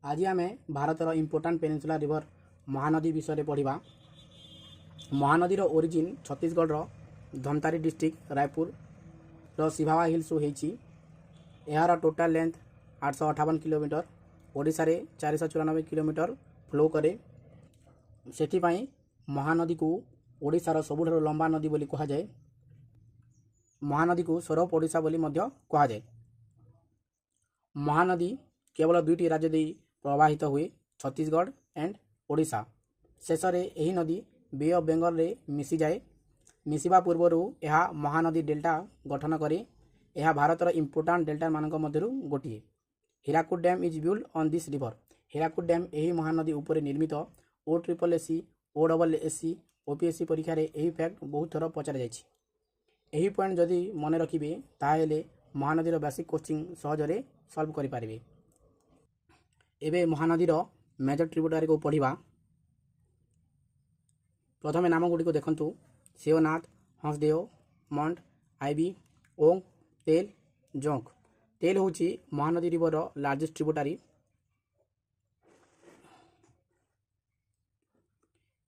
आज आम भारतर इंपोर्टाट पेनिनसुला रिवर महानदी विषय पढ़ा। महानदीर origin Chhattisgarh Dhamtari district Raipur Sihawa hills होती। यार टोटाल लेंथ 858 किलोमीटर, ओडिशा रे 494 किलोमीटर फ्लो करे। से महानदी को ओडिशार सबुठारु लंबा नदी बोली कहा जाए। महानदी को सौरभ ओडिशा बोली मध्य कहा जाए। महानदी केवल दुईटी राज्य दे प्रवाहित हुए, छत्तीसगढ़ एंड ओडिशा। शेष में यही नदी बे ऑफ बेंगल रे मिसी जाए। मिसिबा पूर्वर यह महानदी डेल्टा गठन करे। यह भारतर इंपोर्टाट डेल्टा मानक मध्यरु गोटिए। Hirakud dam is build on this river. Hirakud dam यही महानदी उपर निर्मित। OSSC, OSSC, OPSC परीक्षा रे यही फैक्ट बहुत थर पचार जाइछि। यही पॉइंट जदि मन रखिबे ताहेले महानदीर बेसिक कोश्चिन सहजरे सॉल्व करि पारिबे। एबे महानदीर मेजर ट्रिब्यूटारी को पढ़िबा। प्रथमे नाम गुडी को देखंतु। शिवनाथ, हंसदेव, मंड, आईबी, ओंग, तेल, जोंक। तेल होची महानदी रिवर लार्जेस्ट ट्रिब्यूटारी।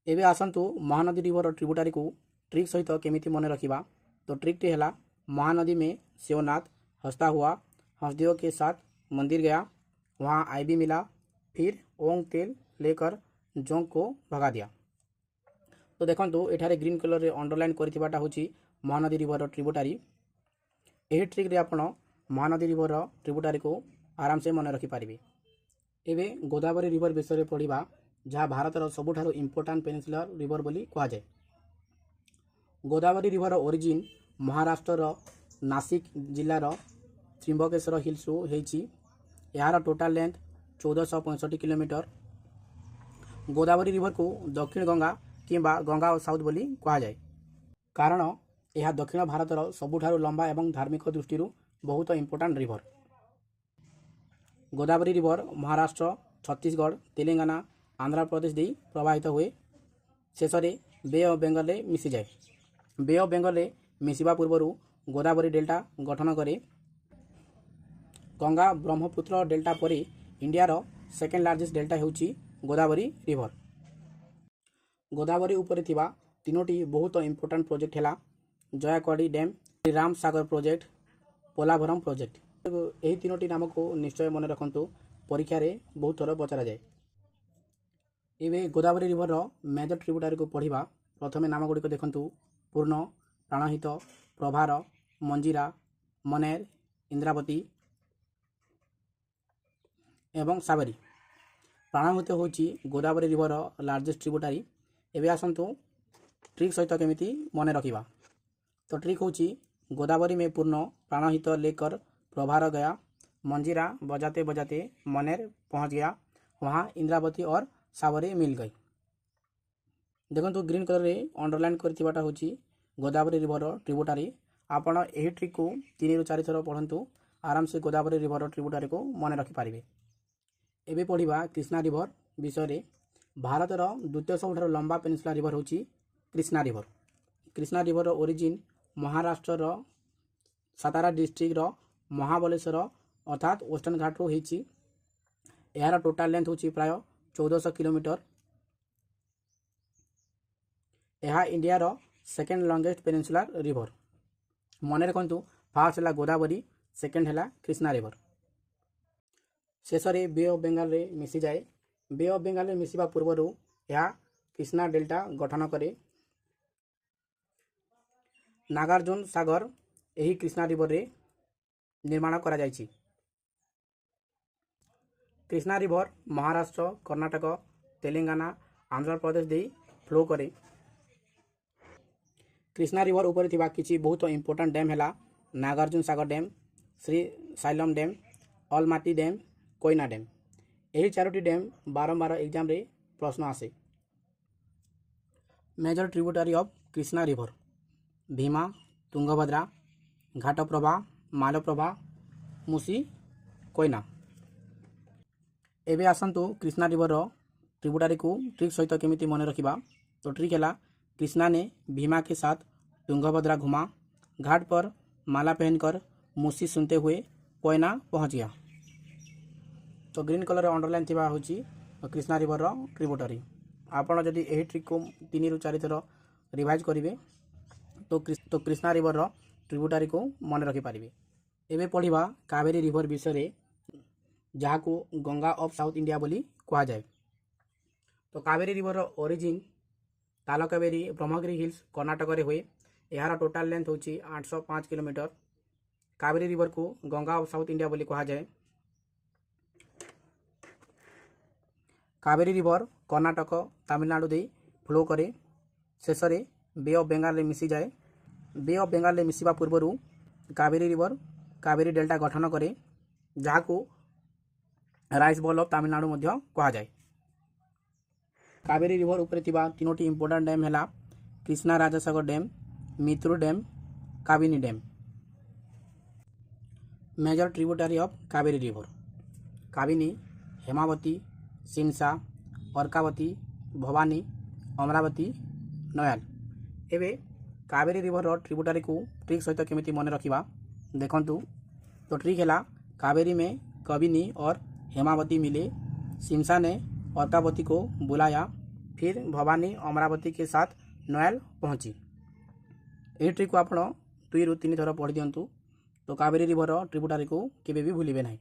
एबे आसंतु महानदी रिवर ट्रिब्यूटारी को ट्रिक सहित केमिति मन रखिबा। तो ट्रिक टी हैला, महानदी में शिवनाथ हंसता हुआ हंसदेव के साथ मंदिर गया, वहाँ आईबी मिला, फिर ओंग तेल लेकर जोंक को भगा दिया। तो देखंतु एठारे ग्रीन कलर रे अंडरलाइन करथिबाटा होची महानदी रिवर ट्रिब्यूटारी। एही ट्रिक रे आपण महानदी रिवर ट्रिब्यूटारी को आराम से मन रखि पारिबे। एबे गोदावरी रिवर विषय पढ़िबा, जहाँ भारतर सबुठारु इंपोर्टाट पेनिनसुलर रिवर बोली कहा जाए। गोदावरी रिवर ओरिजिन महाराष्ट्र नासिक जिलार त्रिंबकेश्वर हिल्स होती। यार total length 1465 kilometre. Godavari river को दक्षिण गंगा किंबा गंगा साउथ बोली कहा जाए, कारण यह दक्षिण भारतर सबुठारु लंबा एवं धार्मिक दृष्टि बहुत important river. Godavari river Maharashtra, Chhattisgarh, Telangana, Andhra Pradesh दे प्रवाहित हुए। शेष में बे ऑफ बेंगल रे मिसी जाए। बे ऑफ बेंगल रे मिसिबा पूर्वर गोदावरी डेल्टा गठन करे। गंगा ब्रह्मपुत्र डेल्टा पर इंडियार सेकेंड लार्जेस्ट डेल्टा होची गोदावरी रिवर। गोदावरी उपर थिबा तीनोटी बहुत इंपोर्टाट प्रोजेक्ट हैला, जयाकड़ी dam, Ram Sagar project, पोलाभरम project. यही तीनोटी नाम को निश्चय मन रखंतु, परीक्षा रे बहुत थर पचरा जाए। एबे गोदावरी रिवर मेजर ट्रिब्यूटारी को पढ़िबा। प्रथमे नाम गुडी को देखंतु। पूर्ण, प्राणहित, प्रभार, मंजीरा, मनेर, इंद्रावती एवं साबरी। प्राणहित होची गोदावरी रिवर लार्जेस्ट ट्रिब्यूटारी। एबे आसंतु ट्रिक सहित केमिति मन रखिबा। तो ट्रिक होची, गोदावरी में पूर्ण प्राणहित लेकर प्रभार गया, मंजीरा बजाते बजाते मनेर पहुंच गया, वहाँ इंद्रावती और साबरी मिल गई। देखो ग्रीन कलर रे अंडरलाइन करथिबाटा होची गोदावरी रिवर ट्रिब्यूटारी। आपण एही ट्रिक को 3 ରୁ 4 थर पढ़ंतु, आराम से गोदावरी रिवर ट्रिब्यूटारी को मन रखि पारिबे। एबे पढ़िबा कृष्णा रिवर विषय रे। भारतर द्वितीय सबुठारु लंबा पेनिनसुला रिवर होची Krishna river. Krishna river origin Maharashtra Satara district Mahabaleshwar अर्थात वेस्टर्न घाट रो होची। यार टोटाल लेंथ होची प्राय 1400 किलोमीटर। यह इंडियार सेकेंड लॉन्गेस्ट पेनिनसुलर रिवर। मन रखंतु, फास्ट है गोदावरी, सेकेंड है कृष्णा रिवर। शेष में बे ऑफ बेंगल रे मिसी जाए। बे ऑफ बेंगल रे मिसिबा पूर्वर यह कृष्णा डेल्टा गठन करे। नागार्जुन सागर यही कृष्णा रिवर रे निर्माण करा जायछि। कृष्णा रिवर महाराष्ट्र, कर्नाटक, तेलंगाना, आंध्र प्रदेश दे फ्लो करे। कृष्णा रिवर ऊपर थिबा किछि बहुत इंपोर्टाट डैम हैला, Nagarjuna Sagar dam, Srisailam dam, Almatti dam, Koyna dam. यही 4टी डैम बारंबार एग्जाम रे प्रश्न आसे। Major tributary of Krishna river: Bhima, Tungabhadra, Ghataprabha, Malaprabha, Musi, Koyna. एबे आसंतु कृष्णा रिवर ट्रिब्यूटारी को ट्रिक सहित केमिति मन रखिबा। तो ट्रिक हैला, कृष्णा ने भीमा के साथ तुंगभद्रा घुमा, घाट पर माला पहनकर मुसी सुनते हुए कोयना पहुंच गया। तो ग्रीन कलर अंडरलाइन थिबा होची कृष्णा रिवर ट्रिब्यूटरी। आपण जदि एही ट्रिक को 3 ରୁ 4 थर रिवाइज करेंगे तो कृष्णा रिवर ट्रिब्यूटरी को मन रखी पारे। एबे पढ़िबा कावेरी रिवर विषय जहाँ को गंगा ऑफ साउथ इंडिया बोली कहा जाए। तो Kaveri river origin Talakaveri Brahmagiri hills Karnataka रे हुए। यार टोटाल लेंथ होची 805 किलोमीटर। कावेरी रिवर को गंगा ऑफ साउथ इंडिया बोली कहा जाए। कावेरी रिवर कर्णाटक तमिलनाडु दे फ्लो करे शेष में बे ऑफ बेंगाल रे मिसी जाए। बे ऑफ बेंगाल रे मिसिबा पूर्वरु कावेरी रिवर कावेरी डेल्टा गठन करे जहाँ को राइस बॉल ऑफ तमिलनाडु मध्य कहा जाए। कावेरी रिवर उपरे थिबा तीनोटी इंपोर्टेंट डैम हैला Krishna Rajasagar dam, Mettur dam, Kabini dam. Major tributary of Kaveri river Kabini, Hemavati, Shimsha, Arkavathi, Bhavani, Amaravati, Noyyal. एवं कावेरी रिवर ट्रिब्यूटरी को ट्रिक सहित केमिति मन रखिबा देखंतु। तो ट्रिक है कावेरी में कबिनी और हेमावती मिले, सिमसा ने अर्कावती को बुलाया, फिर भवानी अमरावती के साथ नयाल पहुंची। ये ट्रिक को आप 2 ରୁ 3 थर पढ़ी दिंतु तो कावेरी रिवर ट्रिब्यूटरी को केबे भी भूलिबे नहीं।